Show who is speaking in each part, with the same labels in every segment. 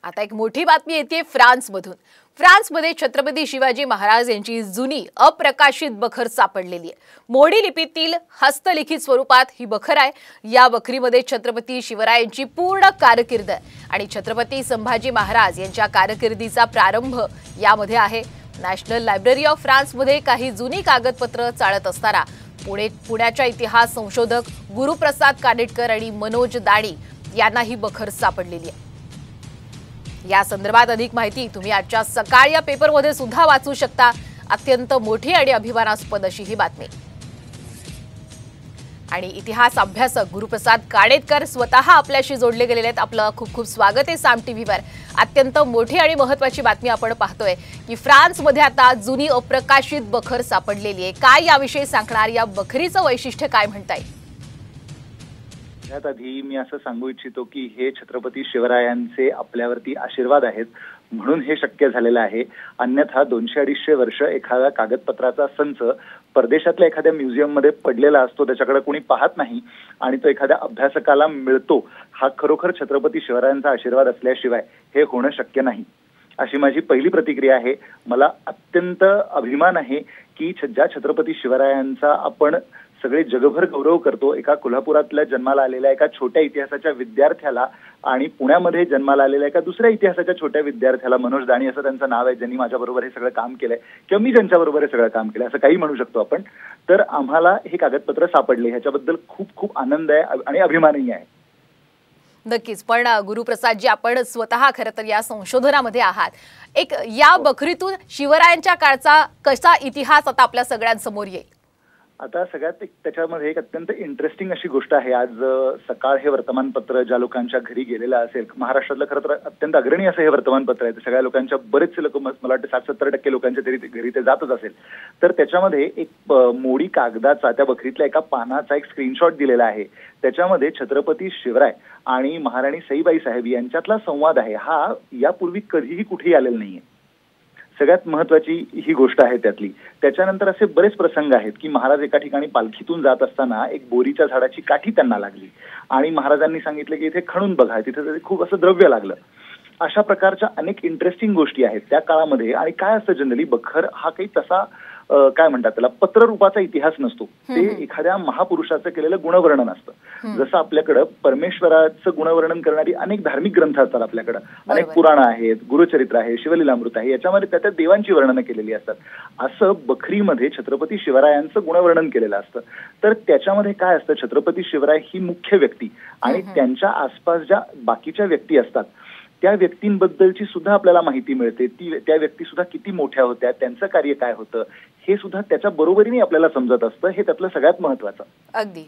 Speaker 1: आता एक मोठी बातमी येते फ्रान्समधून। फ्रान्समध्ये छत्रपती शिवाजी महाराज यांची जुनी अप्रकाशित बखर सापडलेली आहे। मोडी लिपीतील हस्तलिखित स्वरूपात ही बखर आहे। या बखरीमध्ये छत्रपती शिवरायांची पूर्ण कारकीर्द आणि छत्रपती संभाजी महाराज यांच्या कारकिर्दीचा प्रारंभ यामध्ये आहे। नॅशनल लायब्ररी ऑफ फ्रान्समध्ये काही जुनी कागदपत्र चाळत असताना पुण्याच्या इतिहास संशोधक गुरुप्रसाद कानेटकर आणि मनोज दाणी यांना ही बखर सापडलेली आहे। या संदर्भात अधिक माहिती तुम्ही आजच्या सकाळ या पेपरमध्ये सुद्धा वाचू शकता। अत्यंत मोठी आणि अभिमानास्पद अशी ही बातमी। आणि इतिहास अभ्यासक गुरुप्रसाद कानेटकर स्वतः आपल्याशी जोडले गेलेले आहेत। आपलं खूप खूप स्वागत आहे साम टीव्हीवर। अत्यंत मोठी आणि महत्त्वाची बातमी आपण पाहतोय की फ्रान्समध्ये आता जुनी अप्रकाशित बखर सापडलेली आहे। काय याविषयी सांगणार, या बखरीचं वैशिष्ट्य काय म्हणता येईल?
Speaker 2: यात आधी मी असं सांगू इच्छितो की हे छत्रपती शिवरायांचे आपल्यावरती आशीर्वाद आहेत म्हणून हे शक्य झालेलं आहे। अन्यथा 200-250 वर्ष एखादा कागदपत्राचा संच परदेशातल्या एखाद्या म्युझियम मध्ये पडलेला असतो, त्याच्याकडे कोणी पाहत नाही आणि तो एखाद्या अभ्यासकाला मिळतो। हा खरोखर छत्रपती शिवरायांचा आशीर्वाद असल्याशिवाय हे होणं शक्य नाही, अशी माझी पहिली प्रतिक्रिया आहे। मला अत्यंत अभिमान आहे की ज्या छत्रपती शिवरायांचा आपण सगळे जगभर गौरव करतो, एका कोल्हापुरातल्या जन्माला आलेल्या एका छोट्या इतिहासाच्या विद्यार्थ्याला आणि पुण्यामध्ये जन्माला आलेल्या एका दुसऱ्या इतिहासाच्या छोट्या विद्यार्थ्याला, मनोज दाणी असं त्यांचं नाव आहे, ज्यांनी माझ्याबरोबर हे सगळं काम केलंय किंवा मी ज्यांच्याबरोबर हे सगळं काम केलंय असं काही म्हणू शकतो आपण। तर आम्हाला हे कागदपत्र सापडले ह्याच्याबद्दल खूप खूप आनंद आहे आणि अभिमानही आहे।
Speaker 1: नक्कीच, पण गुरुप्रसादजी आपण स्वतः खरं तर या संशोधनामध्ये आहात। एक या बखरीतून शिवरायांच्या काळचा कसा इतिहास आता आपल्या सगळ्यांसमोर येईल?
Speaker 2: आता सगळ्यात त्याच्यामध्ये एक अत्यंत इंटरेस्टिंग अशी गोष्ट आहे। आज सकाळ हे वर्तमानपत्र ज्या लोकांच्या घरी गेलेलं असेल, महाराष्ट्रातलं खरं तर अत्यंत अग्रणी असं हे वर्तमानपत्र आहे, सगळ्या लोकांच्या बरेचसे लोक, मला वाटतं 60-70% लोकांच्या घरी ते जातच असेल। तर त्याच्यामध्ये एक मोडी कागदाचा, त्या बखरीतल्या एका पानाचा एक स्क्रीनशॉट दिलेला आहे। त्याच्यामध्ये छत्रपती शिवराय आणि महाराणी सईबाई साहेब यांच्यातला संवाद आहे। हा यापूर्वी कधीही कुठेही आलेला नाहीये। सगळ्यात महत्वाची ही गोष्ट आहे त्यातली। त्याच्यानंतर असे बरेच प्रसंग आहेत की महाराज एका ठिकाणी पालखीतून जात असताना एक बोरीच्या झाडाची काठी त्यांना लागली आणि महाराजांनी सांगितलं की इथे खणून बघा, तिथे खूप असं द्रव्य लागलं। अशा प्रकारच्या अनेक इंटरेस्टिंग गोष्टी आहेत त्या काळामध्ये। आणि काय असतं, जनरली बखर हा काही तसा काय म्हणतात त्याला पत्ररूपाचा इतिहास नसतो, ते एखाद्या महापुरुषाचं केलेलं गुणवर्णन असतं। जसं आपल्याकडं परमेश्वराचं गुणवर्णन करणारी अनेक धार्मिक ग्रंथ असतात, आपल्याकडं अनेक पुराण आहेत, गुरुचरित्र आहे, शिवलीलामृत आहे, याच्यामध्ये त्या देवांची वर्णनं केलेली असतात। असं बखरीमध्ये छत्रपती शिवरायांचं गुणवर्णन केलेलं असतं। तर त्याच्यामध्ये काय असतं, छत्रपती शिवराय ही मुख्य व्यक्ती आणि त्यांच्या आसपास ज्या बाकीच्या व्यक्ती असतात त्या व्यक्तींबद्दलची सुद्धा आपल्याला माहिती मिळते। त्या व्यक्ती सुद्धा किती मोठ्या होत्या, त्यांचं कार्य काय होतं हे सुद्धा त्याच्या बरोबरीने आपल्याला समजत असतं। हे त्यातलं सगळ्यात महत्वाचं।
Speaker 1: अगदी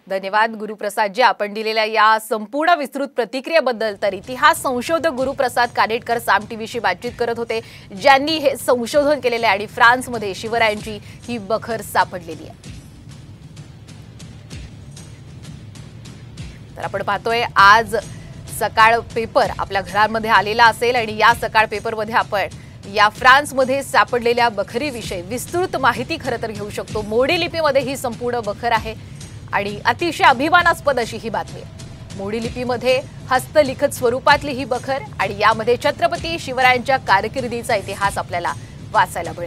Speaker 1: धन्यवाद गुरुप्रसादजी, आपण दिलेल्या या संपूर्ण विस्तृत प्रतिक्रियेबद्दल। तर इतिहास संशोधक गुरुप्रसाद कानेटकर साम टीव्हीशी बातचीत करत होते, ज्यांनी हे संशोधन केलेले आणि फ्रान्समध्ये शिवरायांची ही बखर सापडलेली आहे। तर आपण पाहतोय आज सकाळ पेपर आपल्या घरांमध्ये आलेला असेल आणि या सकाळ पेपरमध्ये आपण या फ्रान्समध्ये सापडलेल्या बखरीविषयी विस्तृत माहिती खरं तर घेऊ शकतो। मोडी लिपीमध्ये ही संपूर्ण बखर आहे आणि अतिशय अभिमानास्पद अशी ही बातमी आहे। मोडी लिपीमध्ये हस्तलिखित स्वरूपातली ही बखर आणि यामध्ये छत्रपती शिवरायांच्या कारकिर्दीचा इतिहास आपल्याला वाचायला मिळेल।